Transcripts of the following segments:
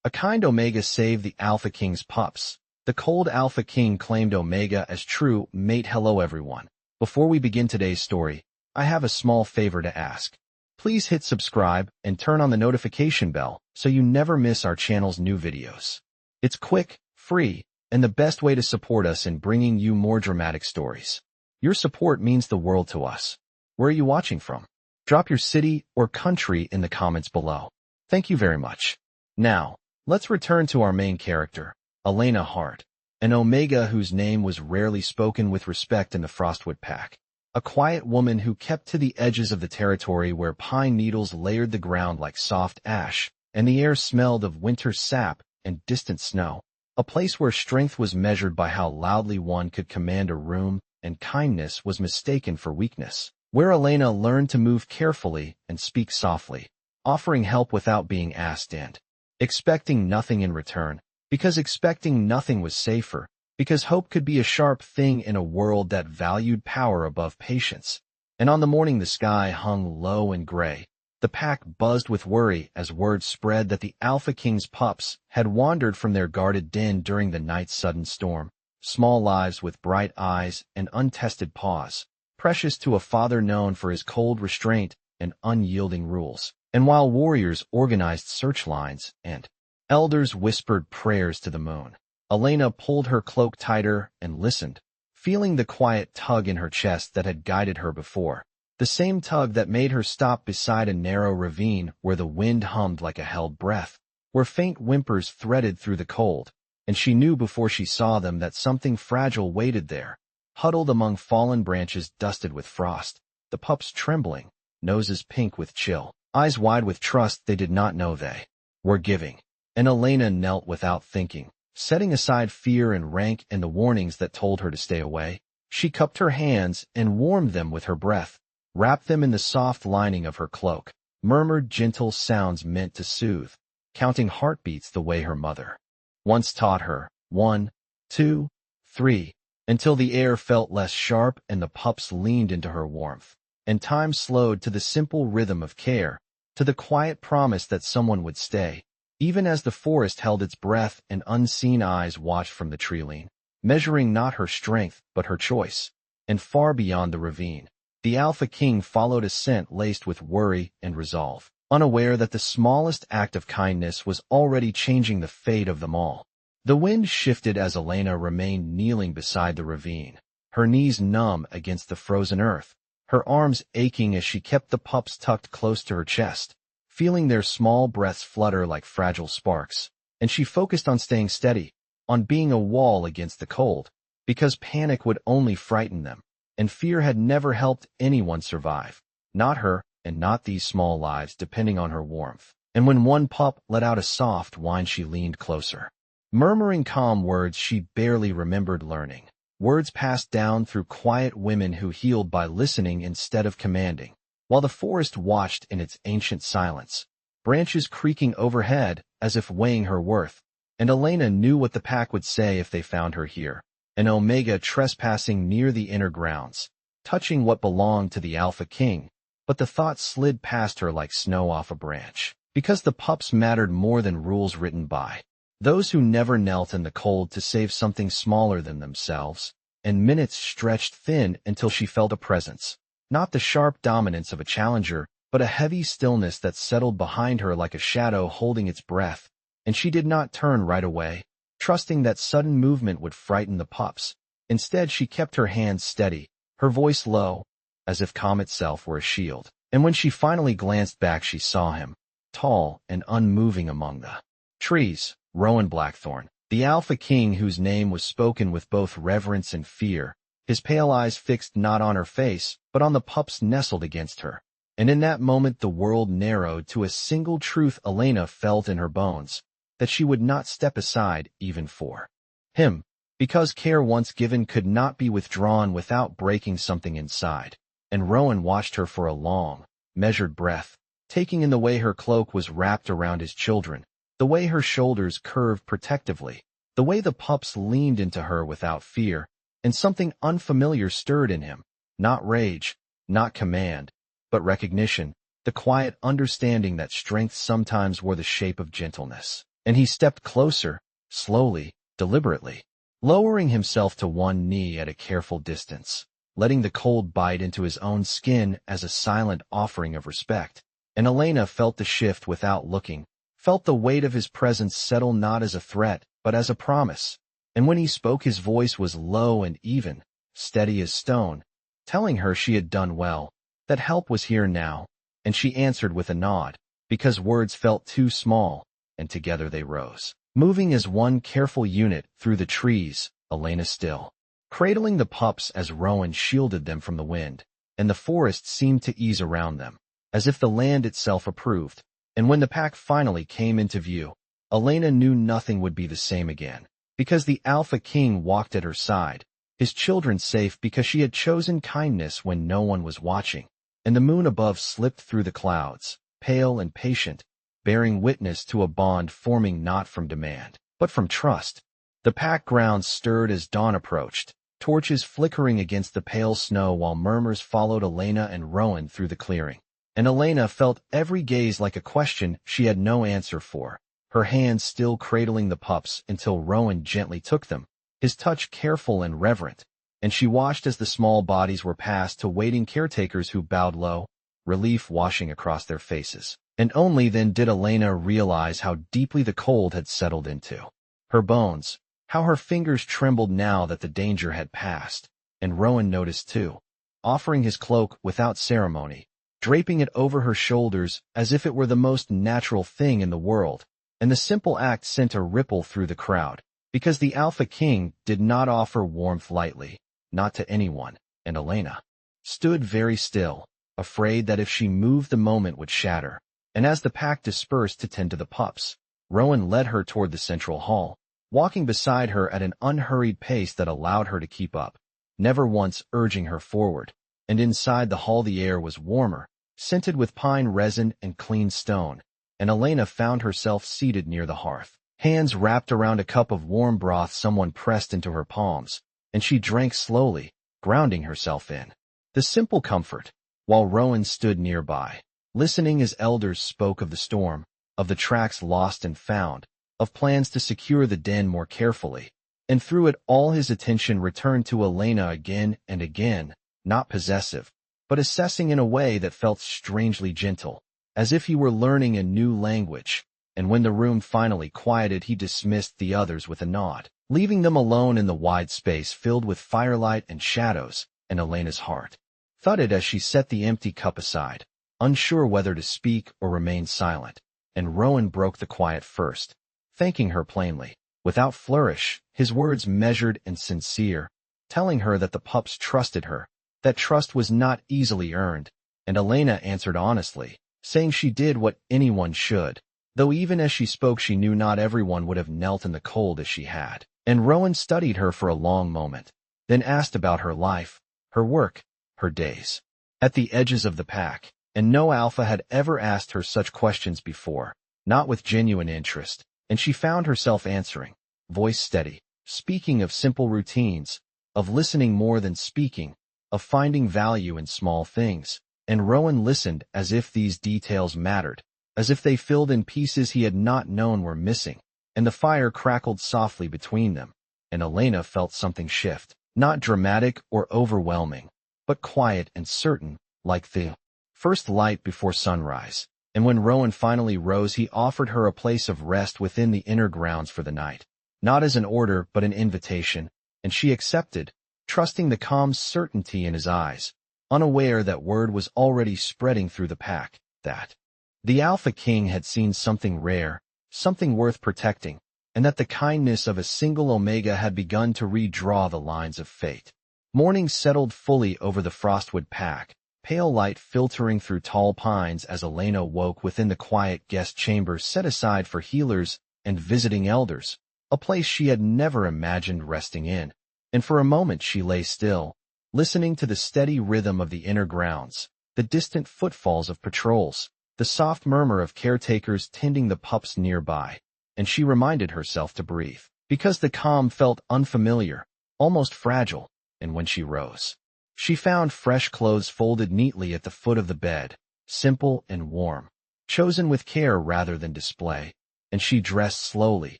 A kind Omega saved the Alpha King's pups. The cold Alpha King claimed Omega as true mate. Hello everyone. Before we begin today's story, I have a small favor to ask. Please hit subscribe and turn on the notification bell so you never miss our channel's new videos. It's quick, free, and the best way to support us in bringing you more dramatic stories. Your support means the world to us. Where are you watching from? Drop your city or country in the comments below. Thank you very much. Now, let's return to our main character, Elena Hart, an Omega whose name was rarely spoken with respect in the Frostwood Pack. A quiet woman who kept to the edges of the territory where pine needles layered the ground like soft ash, and the air smelled of winter sap and distant snow. A place where strength was measured by how loudly one could command a room, and kindness was mistaken for weakness. Where Elena learned to move carefully and speak softly, offering help without being asked and expecting nothing in return, because expecting nothing was safer, because hope could be a sharp thing in a world that valued power above patience. And on the morning the sky hung low and gray, the pack buzzed with worry as word spread that the Alpha King's pups had wandered from their guarded den during the night's sudden storm. Small lives with bright eyes and untested paws, precious to a father known for his cold restraint and unyielding rules. And while warriors organized search lines and elders whispered prayers to the moon, Elena pulled her cloak tighter and listened, feeling the quiet tug in her chest that had guided her before, the same tug that made her stop beside a narrow ravine where the wind hummed like a held breath, where faint whimpers threaded through the cold, and she knew before she saw them that something fragile waited there, huddled among fallen branches dusted with frost, the pups trembling, noses pink with chill, eyes wide with trust they did not know they were giving. And Elena knelt without thinking, setting aside fear and rank and the warnings that told her to stay away. She cupped her hands and warmed them with her breath, wrapped them in the soft lining of her cloak, murmured gentle sounds meant to soothe, counting heartbeats the way her mother once taught her, 1, 2, 3, until the air felt less sharp and the pups leaned into her warmth, and time slowed to the simple rhythm of care, to the quiet promise that someone would stay, even as the forest held its breath and unseen eyes watched from the tree-line, measuring not her strength but her choice. And far beyond the ravine, the Alpha King followed a scent laced with worry and resolve, unaware that the smallest act of kindness was already changing the fate of them all. The wind shifted as Elena remained kneeling beside the ravine, her knees numb against the frozen earth, her arms aching as she kept the pups tucked close to her chest, feeling their small breaths flutter like fragile sparks. And she focused on staying steady, on being a wall against the cold, because panic would only frighten them, and fear had never helped anyone survive, not her, and not these small lives depending on her warmth. And when one pup let out a soft whine, she leaned closer, murmuring calm words she barely remembered learning, words passed down through quiet women who healed by listening instead of commanding. While the forest watched in its ancient silence, branches creaking overhead as if weighing her worth, and Elena knew what the pack would say if they found her here, an Omega trespassing near the inner grounds, touching what belonged to the Alpha King. But the thought slid past her like snow off a branch, because the pups mattered more than rules written by those who never knelt in the cold to save something smaller than themselves. And minutes stretched thin until she felt a presence, not the sharp dominance of a challenger, but a heavy stillness that settled behind her like a shadow holding its breath. And she did not turn right away, trusting that sudden movement would frighten the pups. Instead, she kept her hands steady, her voice low, as if calm itself were a shield. And when she finally glanced back, she saw him, tall and unmoving among the trees, Rowan Blackthorn, the Alpha King whose name was spoken with both reverence and fear, his pale eyes fixed not on her face, but on the pups nestled against her. And in that moment the world narrowed to a single truth Elena felt in her bones, that she would not step aside even for him, because care once given could not be withdrawn without breaking something inside. And Rowan watched her for a long, measured breath, taking in the way her cloak was wrapped around his children, the way her shoulders curved protectively, the way the pups leaned into her without fear, and something unfamiliar stirred in him, not rage, not command, but recognition, the quiet understanding that strength sometimes wore the shape of gentleness. and he stepped closer, slowly, deliberately, lowering himself to one knee at a careful distance, letting the cold bite into his own skin as a silent offering of respect. And Elena felt the shift without looking, felt the weight of his presence settle not as a threat, but as a promise. And when he spoke, his voice was low and even, steady as stone, telling her she had done well, that help was here now, and she answered with a nod, because words felt too small, and together they rose, moving as one careful unit through the trees, Elena still, cradling the pups as Rowan shielded them from the wind, and the forest seemed to ease around them, as if the land itself approved. And when the pack finally came into view, Elena knew nothing would be the same again, because the Alpha King walked at her side, his children safe because she had chosen kindness when no one was watching, and the moon above slipped through the clouds, pale and patient, bearing witness to a bond forming not from demand, but from trust. The pack grounds stirred as dawn approached, torches flickering against the pale snow while murmurs followed Elena and Rowan through the clearing. And Elena felt every gaze like a question she had no answer for, her hands still cradling the pups until Rowan gently took them, his touch careful and reverent, and she watched as the small bodies were passed to waiting caretakers who bowed low, relief washing across their faces. And only then did Elena realize how deeply the cold had settled into her bones, how her fingers trembled now that the danger had passed. And Rowan noticed too, offering his cloak without ceremony, draping it over her shoulders as if it were the most natural thing in the world, and the simple act sent a ripple through the crowd, because the Alpha King did not offer warmth lightly, not to anyone, and Elena stood very still, afraid that if she moved the moment would shatter. And as the pack dispersed to tend to the pups, Rowan led her toward the central hall, walking beside her at an unhurried pace that allowed her to keep up, never once urging her forward. And inside the hall the air was warmer, scented with pine resin and clean stone, and Elena found herself seated near the hearth, hands wrapped around a cup of warm broth someone pressed into her palms, and she drank slowly, grounding herself in the simple comfort, while Rowan stood nearby, listening as elders spoke of the storm, of the tracks lost and found, of plans to secure the den more carefully, and through it all his attention returned to Elena again and again, not possessive, but assessing in a way that felt strangely gentle, as if he were learning a new language. And when the room finally quieted, he dismissed the others with a nod, leaving them alone in the wide space filled with firelight and shadows, and Elena's heart thudded as she set the empty cup aside, unsure whether to speak or remain silent. And Rowan broke the quiet first, thanking her plainly, without flourish, his words measured and sincere, telling her that the pups trusted her, that trust was not easily earned. And Elena answered honestly, saying she did what anyone should, though even as she spoke she knew not everyone would have knelt in the cold as she had. And Rowan studied her for a long moment, then asked about her life, her work, her days at the edges of the pack, and no alpha had ever asked her such questions before, not with genuine interest, and she found herself answering, voice steady, speaking of simple routines, of listening more than speaking, of finding value in small things. And Rowan listened as if these details mattered, as if they filled in pieces he had not known were missing, and the fire crackled softly between them, and Elena felt something shift, not dramatic or overwhelming, but quiet and certain, like the first light before sunrise. And when Rowan finally rose, he offered her a place of rest within the inner grounds for the night, not as an order but an invitation, and she accepted, trusting the calm certainty in his eyes, unaware that word was already spreading through the pack, that the Alpha King had seen something rare, something worth protecting, and that the kindness of a single Omega had begun to redraw the lines of fate. Morning settled fully over the Frostwood pack, pale light filtering through tall pines as Elena woke within the quiet guest chamber set aside for healers and visiting elders, a place she had never imagined resting in. And for a moment she lay still, listening to the steady rhythm of the inner grounds, the distant footfalls of patrols, the soft murmur of caretakers tending the pups nearby, and she reminded herself to breathe, because the calm felt unfamiliar, almost fragile. And when she rose, she found fresh clothes folded neatly at the foot of the bed, simple and warm, chosen with care rather than display. and she dressed slowly,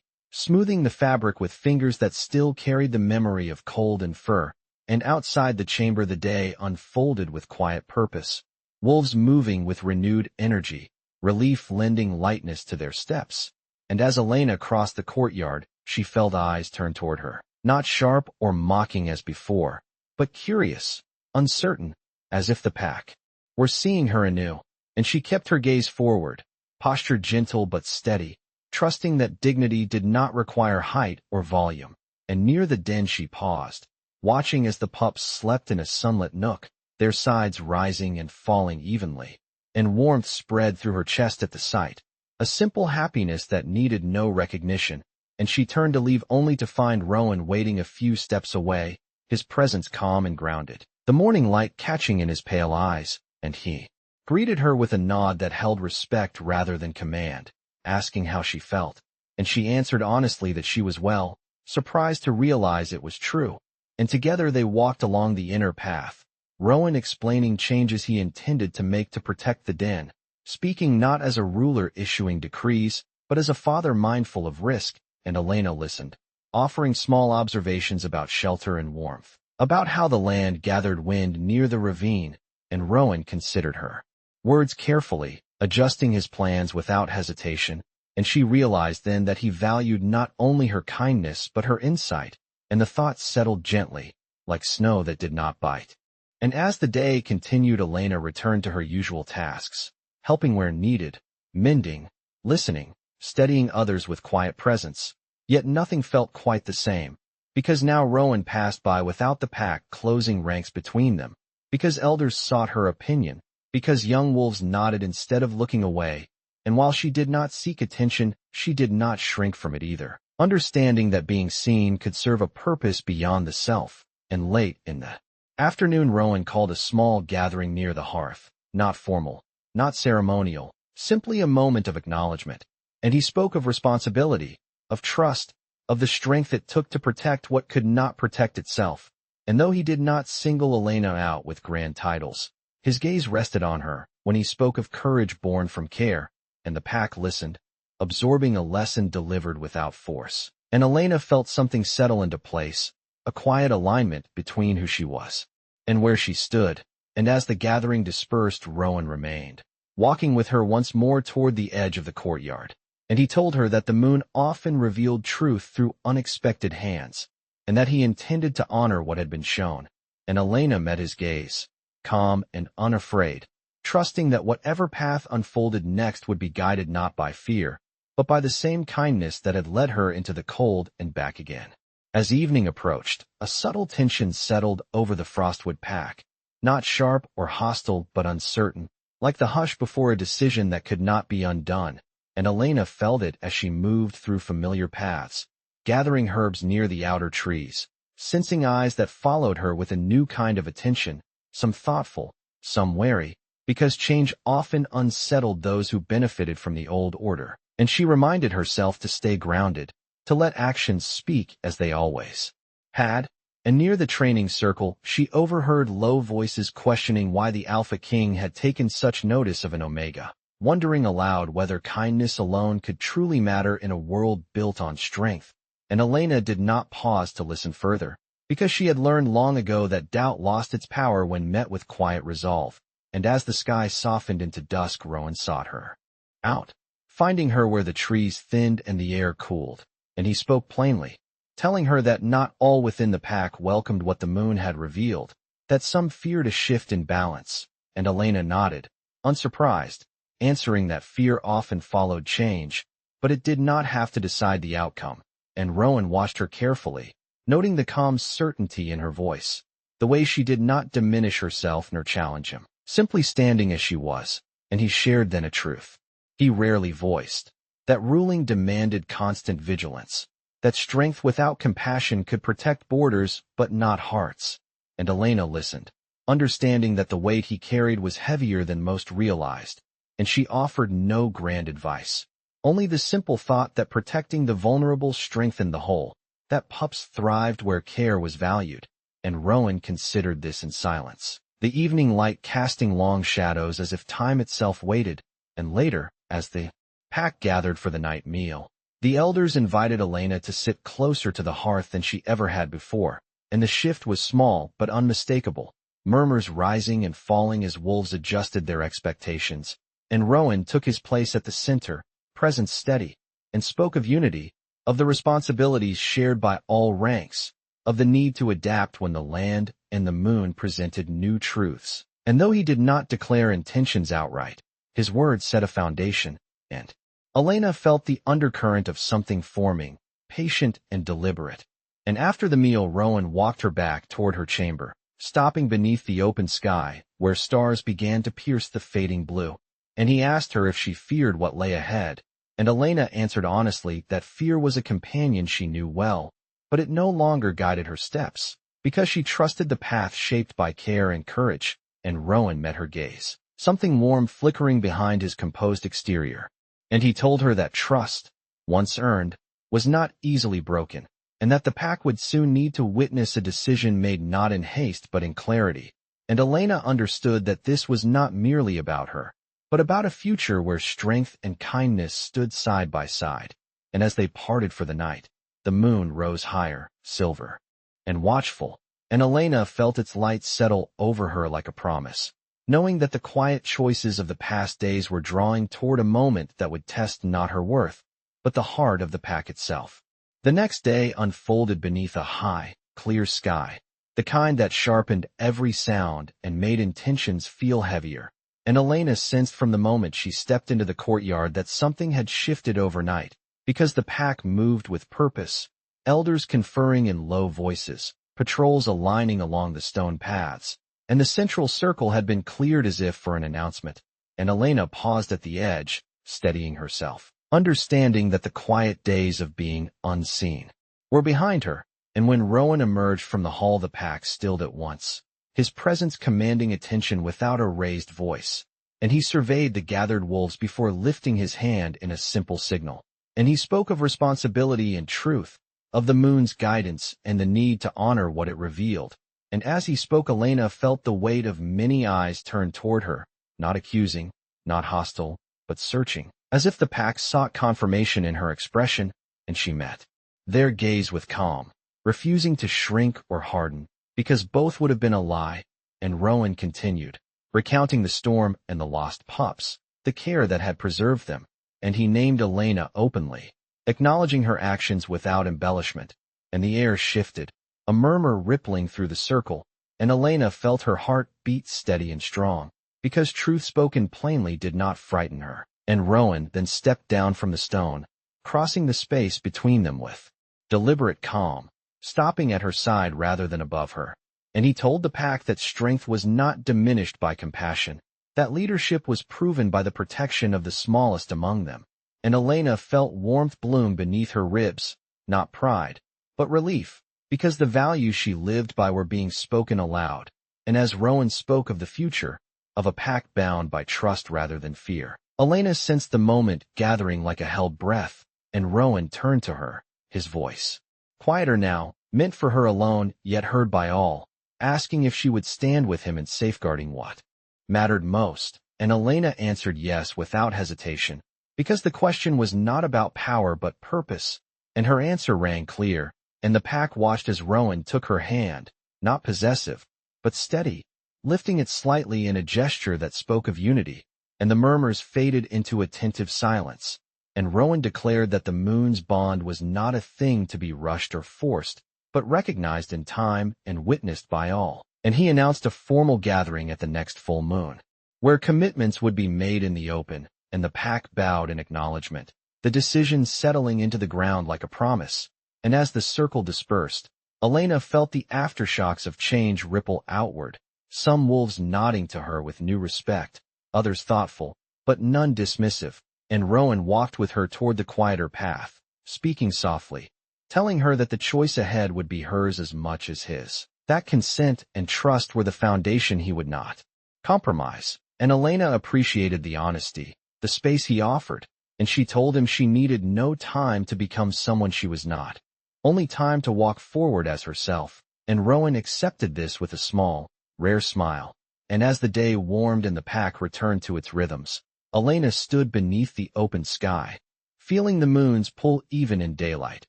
smoothing the fabric with fingers that still carried the memory of cold and fur. And outside the chamber the day unfolded with quiet purpose, wolves moving with renewed energy, relief lending lightness to their steps. And as Elena crossed the courtyard, she felt eyes turn toward her, not sharp or mocking as before, but curious, uncertain, as if the pack were seeing her anew. And she kept her gaze forward, posture gentle but steady, trusting that dignity did not require height or volume. And near the den she paused, watching as the pups slept in a sunlit nook, their sides rising and falling evenly. And warmth spread through her chest at the sight, a simple happiness that needed no recognition. And she turned to leave only to find Rowan waiting a few steps away, his presence calm and grounded, the morning light catching in his pale eyes. And he greeted her with a nod that held respect rather than command, asking how she felt. And she answered honestly that she was well, surprised to realize it was true. And together they walked along the inner path, Rowan explaining changes he intended to make to protect the den, speaking not as a ruler issuing decrees, but as a father mindful of risk. And Elena listened, offering small observations about shelter and warmth, about how the land gathered wind near the ravine. And Rowan considered her words carefully, adjusting his plans without hesitation. And she realized then that he valued not only her kindness but her insight. And the thought settled gently, like snow that did not bite. And as the day continued, Elena returned to her usual tasks, helping where needed, mending, listening, steadying others with quiet presence. Yet nothing felt quite the same, because now Rowan passed by without the pack closing ranks between them, because elders sought her opinion, because young wolves nodded instead of looking away. And while she did not seek attention, she did not shrink from it either, understanding that being seen could serve a purpose beyond the self. And late in the afternoon, Rowan called a small gathering near the hearth, not formal, not ceremonial, simply a moment of acknowledgement. And he spoke of responsibility, of trust, of the strength it took to protect what could not protect itself. And though he did not single Elena out with grand titles, his gaze rested on her when he spoke of courage born from care. And the pack listened, absorbing a lesson delivered without force. And Elena felt something settle into place, a quiet alignment between who she was and where she stood. And as the gathering dispersed, Rowan remained, walking with her once more toward the edge of the courtyard. And he told her that the moon often revealed truth through unexpected hands, and that he intended to honor what had been shown. And Elena met his gaze, calm and unafraid, trusting that whatever path unfolded next would be guided not by fear, but by the same kindness that had led her into the cold and back again. As evening approached, a subtle tension settled over the Frostwood pack, not sharp or hostile but uncertain, like the hush before a decision that could not be undone. And Elena felt it as she moved through familiar paths, gathering herbs near the outer trees, sensing eyes that followed her with a new kind of attention, some thoughtful, some wary, because change often unsettled those who benefited from the old order. And she reminded herself to stay grounded, to let actions speak as they always had. And near the training circle, she overheard low voices questioning why the Alpha King had taken such notice of an Omega, wondering aloud whether kindness alone could truly matter in a world built on strength. And Elena did not pause to listen further, because she had learned long ago that doubt lost its power when met with quiet resolve. And as the sky softened into dusk, Rowan sought her out, finding her where the trees thinned and the air cooled. And he spoke plainly, telling her that not all within the pack welcomed what the moon had revealed, that some feared a shift in balance. And Elena nodded, unsurprised, answering that fear often followed change, but it did not have to decide the outcome. And Rowan watched her carefully, noting the calm certainty in her voice, the way she did not diminish herself nor challenge him, simply standing as she was. And he shared then a truth he rarely voiced, that ruling demanded constant vigilance, that strength without compassion could protect borders but not hearts. And Elena listened, understanding that the weight he carried was heavier than most realized. And she offered no grand advice, only the simple thought that protecting the vulnerable strengthened the whole, that pups thrived where care was valued. And Rowan considered this in silence, the evening light casting long shadows as if time itself waited. And later, as the pack gathered for the night meal. The elders invited Elena to sit closer to the hearth than she ever had before, and the shift was small but unmistakable, murmurs rising and falling as wolves adjusted their expectations. And Rowan took his place at the center, presence steady, and spoke of unity, of the responsibilities shared by all ranks, of the need to adapt when the land and the moon presented new truths. And though he did not declare intentions outright, his words set a foundation, and Elena felt the undercurrent of something forming, patient and deliberate. And after the meal, Rowan walked her back toward her chamber, stopping beneath the open sky, where stars began to pierce the fading blue. And he asked her if she feared what lay ahead, and Elena answered honestly that fear was a companion she knew well, but it no longer guided her steps, because she trusted the path shaped by care and courage. And Rowan met her gaze, something warm flickering behind his composed exterior. And he told her that trust, once earned, was not easily broken, and that the pack would soon need to witness a decision made not in haste but in clarity. And Elena understood that this was not merely about her, but about a future where strength and kindness stood side by side. And as they parted for the night, the moon rose higher, silver and watchful, and Elena felt its light settle over her like a promise, knowing that the quiet choices of the past days were drawing toward a moment that would test not her worth, but the heart of the pack itself. The next day unfolded beneath a high, clear sky, the kind that sharpened every sound and made intentions feel heavier. And Elena sensed from the moment she stepped into the courtyard that something had shifted overnight, because the pack moved with purpose, elders conferring in low voices, patrols aligning along the stone paths, and the central circle had been cleared as if for an announcement. And Elena paused at the edge, steadying herself, understanding that the quiet days of being unseen were behind her. And when Rowan emerged from the hall, the pack stilled at once, his presence commanding attention without a raised voice. And he surveyed the gathered wolves before lifting his hand in a simple signal. And he spoke of responsibility and truth, of the moon's guidance and the need to honor what it revealed. And as he spoke, Elena felt the weight of many eyes turned toward her, not accusing, not hostile, but searching, as if the pack sought confirmation in her expression, and she met their gaze with calm, refusing to shrink or harden, because both would have been a lie. And Rowan continued, recounting the storm and the lost pups, the care that had preserved them, and he named Elena openly, acknowledging her actions without embellishment. And the air shifted, a murmur rippling through the circle, and Elena felt her heart beat steady and strong, because truth spoken plainly did not frighten her. And Rowan then stepped down from the stone, crossing the space between them with deliberate calm, stopping at her side rather than above her. And he told the pack that strength was not diminished by compassion, that leadership was proven by the protection of the smallest among them. And Elena felt warmth bloom beneath her ribs, not pride, but relief, because the values she lived by were being spoken aloud. And as Rowan spoke of the future, of a pack bound by trust rather than fear, Elena sensed the moment gathering like a held breath. And Rowan turned to her, his voice quieter now, meant for her alone, yet heard by all, asking if she would stand with him in safeguarding what mattered most. And Elena answered yes without hesitation, because the question was not about power but purpose. And her answer rang clear, and the pack watched as Rowan took her hand, not possessive, but steady, lifting it slightly in a gesture that spoke of unity. And the murmurs faded into attentive silence, and Rowan declared that the moon's bond was not a thing to be rushed or forced, but recognized in time and witnessed by all. And he announced a formal gathering at the next full moon, where commitments would be made in the open, and the pack bowed in acknowledgement, the decision settling into the ground like a promise. And as the circle dispersed, Elena felt the aftershocks of change ripple outward, some wolves nodding to her with new respect, others thoughtful, but none dismissive. And Rowan walked with her toward the quieter path, speaking softly, telling her that the choice ahead would be hers as much as his, that consent and trust were the foundation he would not compromise. And Elena appreciated the honesty, the space he offered, and she told him she needed no time to become someone she was not, only time to walk forward as herself. And Rowan accepted this with a small, rare smile. And as the day warmed and the pack returned to its rhythms, Elena stood beneath the open sky, feeling the moon's pull even in daylight,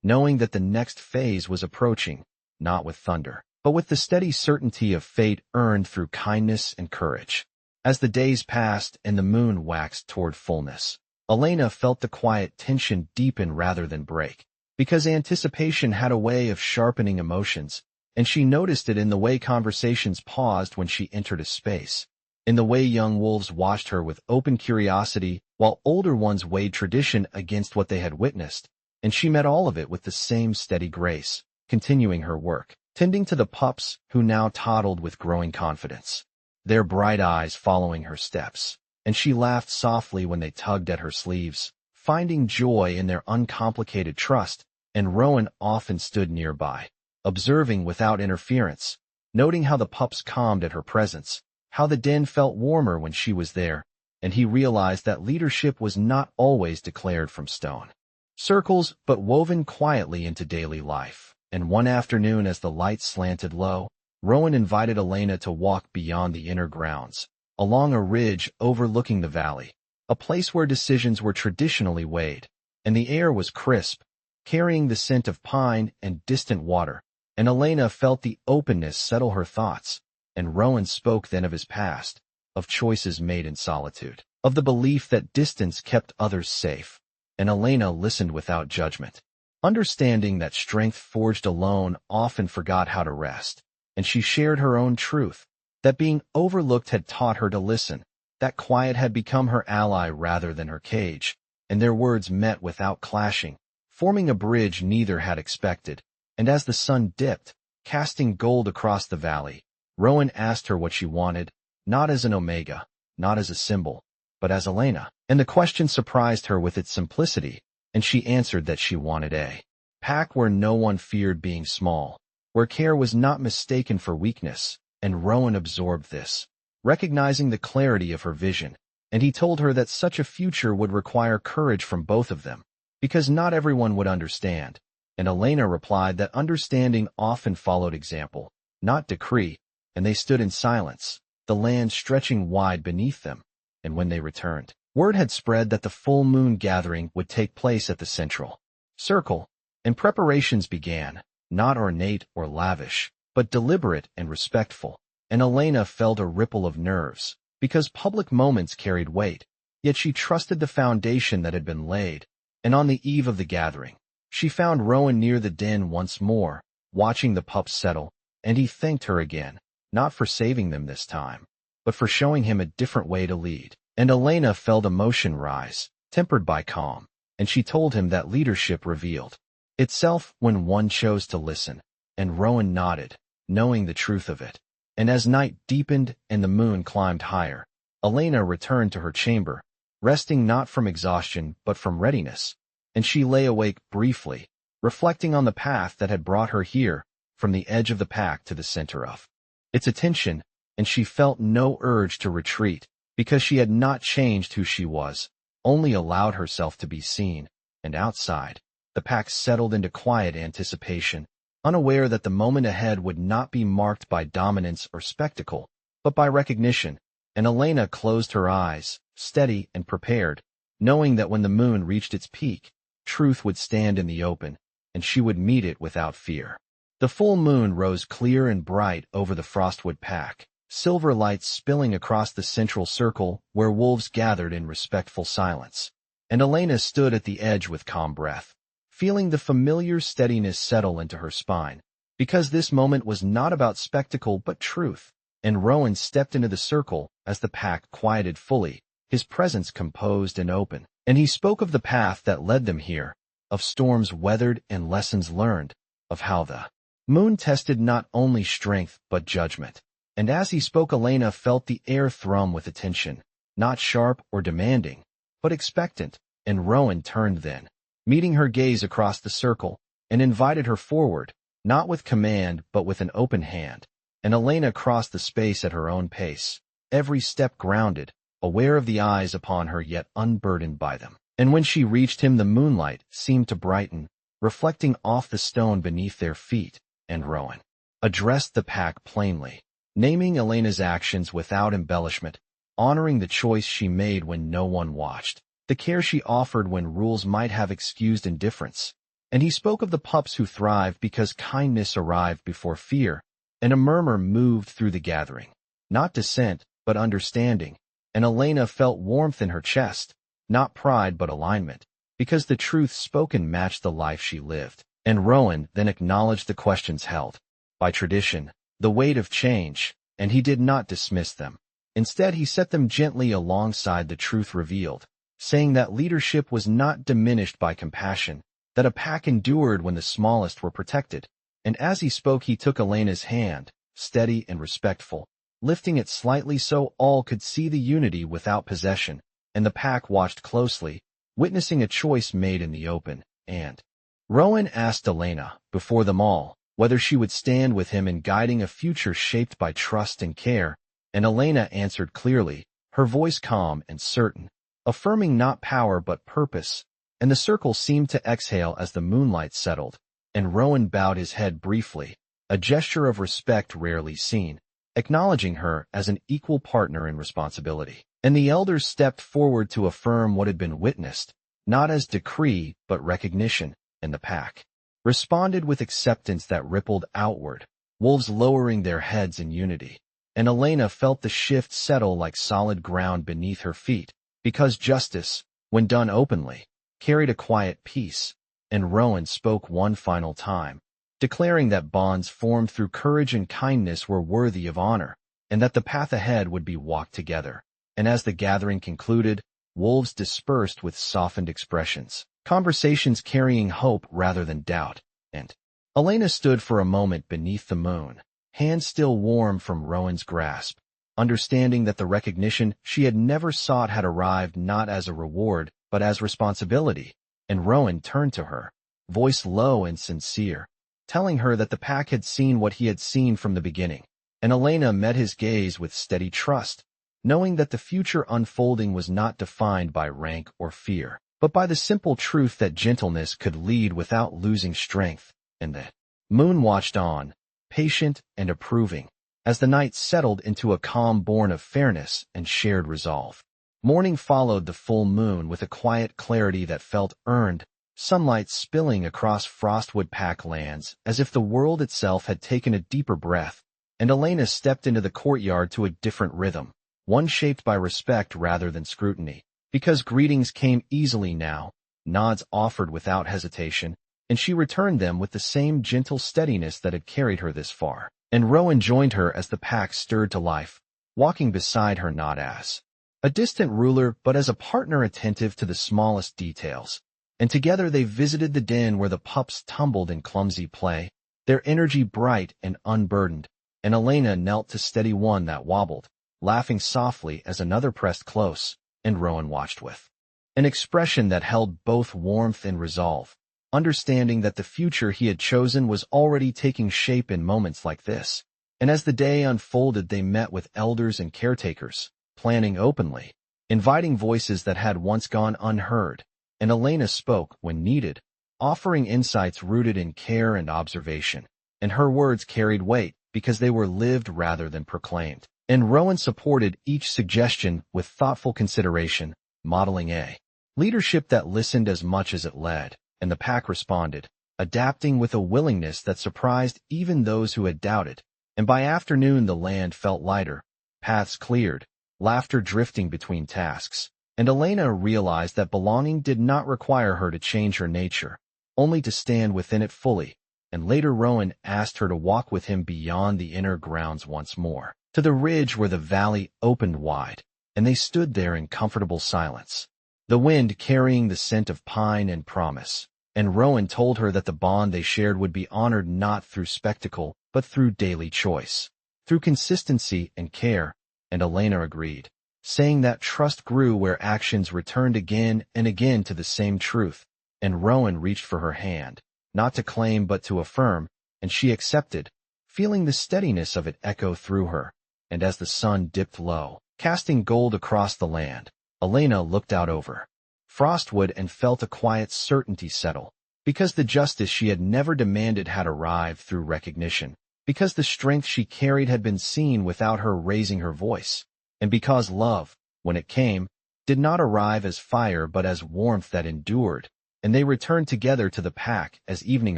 knowing that the next phase was approaching, not with thunder, but with the steady certainty of fate earned through kindness and courage. As the days passed and the moon waxed toward fullness, Elena felt the quiet tension deepen rather than break, because anticipation had a way of sharpening emotions, and she noticed it in the way conversations paused when she entered a space, in the way young wolves watched her with open curiosity while older ones weighed tradition against what they had witnessed, and she met all of it with the same steady grace, continuing her work, tending to the pups who now toddled with growing confidence, their bright eyes following her steps, and she laughed softly when they tugged at her sleeves, finding joy in their uncomplicated trust, and Rowan often stood nearby, observing without interference, noting how the pups calmed at her presence, how the den felt warmer when she was there, and he realized that leadership was not always declared from stone circles but woven quietly into daily life. And one afternoon as the light slanted low, Rowan invited Elena to walk beyond the inner grounds, along a ridge overlooking the valley, a place where decisions were traditionally weighed, and the air was crisp, carrying the scent of pine and distant water, and Elena felt the openness settle her thoughts, and Rowan spoke then of his past, of choices made in solitude, of the belief that distance kept others safe, and Elena listened without judgment, understanding that strength forged alone often forgot how to rest, and she shared her own truth, that being overlooked had taught her to listen, that quiet had become her ally rather than her cage, and their words met without clashing, forming a bridge neither had expected, and as the sun dipped, casting gold across the valley, Rowan asked her what she wanted, not as an omega, not as a symbol, but as Elena, and the question surprised her with its simplicity, and she answered that she wanted a pack where no one feared being small, where care was not mistaken for weakness, and Rowan absorbed this, recognizing the clarity of her vision, and he told her that such a future would require courage from both of them, because not everyone would understand, and Elena replied that understanding often followed example, not decree, and they stood in silence, the land stretching wide beneath them, and when they returned, word had spread that the full moon gathering would take place at the central circle, and preparations began, not ornate or lavish, but deliberate and respectful, and Elena felt a ripple of nerves, because public moments carried weight, yet she trusted the foundation that had been laid, and on the eve of the gathering, she found Rowan near the den once more, watching the pups settle, and he thanked her again, not for saving them this time, but for showing him a different way to lead. And Elena felt emotion rise, tempered by calm, and she told him that leadership revealed itself when one chose to listen, and Rowan nodded, knowing the truth of it. And as night deepened and the moon climbed higher, Elena returned to her chamber, resting not from exhaustion but from readiness, and she lay awake briefly, reflecting on the path that had brought her here, from the edge of the pack to the center of its attention, and she felt no urge to retreat, because she had not changed who she was, only allowed herself to be seen, and outside, the pack settled into quiet anticipation, unaware that the moment ahead would not be marked by dominance or spectacle, but by recognition, and Elena closed her eyes, steady and prepared, knowing that when the moon reached its peak, truth would stand in the open, and she would meet it without fear. The full moon rose clear and bright over the Frostwood pack, silver lights spilling across the central circle where wolves gathered in respectful silence, and Elena stood at the edge with calm breath, feeling the familiar steadiness settle into her spine, because this moment was not about spectacle but truth, and Rowan stepped into the circle as the pack quieted fully, his presence composed and open, and he spoke of the path that led them here, of storms weathered and lessons learned, of how the moon tested not only strength but judgment. And as he spoke, Elena felt the air thrum with attention, not sharp or demanding, but expectant, and Rowan turned then, meeting her gaze across the circle, and invited her forward, not with command but with an open hand, and Elena crossed the space at her own pace, every step grounded, aware of the eyes upon her yet unburdened by them. And when she reached him the moonlight seemed to brighten, reflecting off the stone beneath their feet, and Rowan addressed the pack plainly, naming Elena's actions without embellishment, honoring the choice she made when no one watched, the care she offered when rules might have excused indifference. And he spoke of the pups who thrived because kindness arrived before fear, and a murmur moved through the gathering. Not dissent, but understanding, and Elena felt warmth in her chest, not pride but alignment, because the truth spoken matched the life she lived. And Rowan then acknowledged the questions held by tradition, the weight of change, and he did not dismiss them. Instead, he set them gently alongside the truth revealed, saying that leadership was not diminished by compassion, that a pack endured when the smallest were protected. And as he spoke, he took Elena's hand, steady and respectful, lifting it slightly so all could see the unity without possession, and the pack watched closely, witnessing a choice made in the open. And Rowan asked Elena, before them all, whether she would stand with him in guiding a future shaped by trust and care, and Elena answered clearly, her voice calm and certain, affirming not power but purpose, and the circle seemed to exhale as the moonlight settled, and Rowan bowed his head briefly, a gesture of respect rarely seen, acknowledging her as an equal partner in responsibility. And the elders stepped forward to affirm what had been witnessed, not as decree but recognition, and the pack responded with acceptance that rippled outward, wolves lowering their heads in unity. And Elena felt the shift settle like solid ground beneath her feet, because justice, when done openly, carried a quiet peace. And Rowan spoke one final time, declaring that bonds formed through courage and kindness were worthy of honor, and that the path ahead would be walked together. And as the gathering concluded, wolves dispersed with softened expressions, conversations carrying hope rather than doubt. And Elena stood for a moment beneath the moon, hands still warm from Rowan's grasp, understanding that the recognition she had never sought had arrived not as a reward, but as responsibility. And Rowan turned to her, voice low and sincere, telling her that the pack had seen what he had seen from the beginning. And Elena met his gaze with steady trust, knowing that the future unfolding was not defined by rank or fear, but by the simple truth that gentleness could lead without losing strength. And the moon watched on, patient and approving, as the night settled into a calm born of fairness and shared resolve. Morning followed the full moon with a quiet clarity that felt earned, sunlight spilling across Frostwood Pack lands as if the world itself had taken a deeper breath, and Elena stepped into the courtyard to a different rhythm, one shaped by respect rather than scrutiny, because greetings came easily now, nods offered without hesitation, and she returned them with the same gentle steadiness that had carried her this far. And Rowan joined her as the pack stirred to life, walking beside her not as a distant ruler but as a partner attentive to the smallest details. And together they visited the den where the pups tumbled in clumsy play, their energy bright and unburdened, and Elena knelt to steady one that wobbled, laughing softly as another pressed close, and Rowan watched with an expression that held both warmth and resolve, understanding that the future he had chosen was already taking shape in moments like this. And as the day unfolded, they met with elders and caretakers, planning openly, inviting voices that had once gone unheard, and Elena spoke when needed, offering insights rooted in care and observation, and her words carried weight because they were lived rather than proclaimed. And Rowan supported each suggestion with thoughtful consideration, modeling a leadership that listened as much as it led, and the pack responded, adapting with a willingness that surprised even those who had doubted. And by afternoon the land felt lighter, paths cleared, laughter drifting between tasks, and Elena realized that belonging did not require her to change her nature, only to stand within it fully. And later Rowan asked her to walk with him beyond the inner grounds once more, to the ridge where the valley opened wide, and they stood there in comfortable silence, the wind carrying the scent of pine and promise. And Rowan told her that the bond they shared would be honored not through spectacle, but through daily choice, through consistency and care, and Elena agreed, saying that trust grew where actions returned again and again to the same truth. And Rowan reached for her hand, not to claim but to affirm, and she accepted, feeling the steadiness of it echo through her. And as the sun dipped low, casting gold across the land, Elena looked out over Frostwood and felt a quiet certainty settle, because the justice she had never demanded had arrived through recognition, because the strength she carried had been seen without her raising her voice. And because love, when it came, did not arrive as fire but as warmth that endured, and they returned together to the pack as evening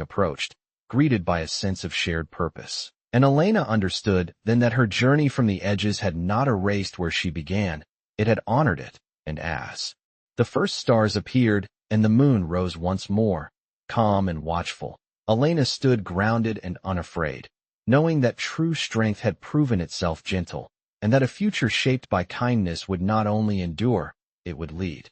approached, greeted by a sense of shared purpose. And Elena understood then that her journey from the edges had not erased where she began, it had honored it, and as the first stars appeared and the moon rose once more, calm and watchful, Elena stood grounded and unafraid, knowing that true strength had proven itself gentle, and that a future shaped by kindness would not only endure, it would lead.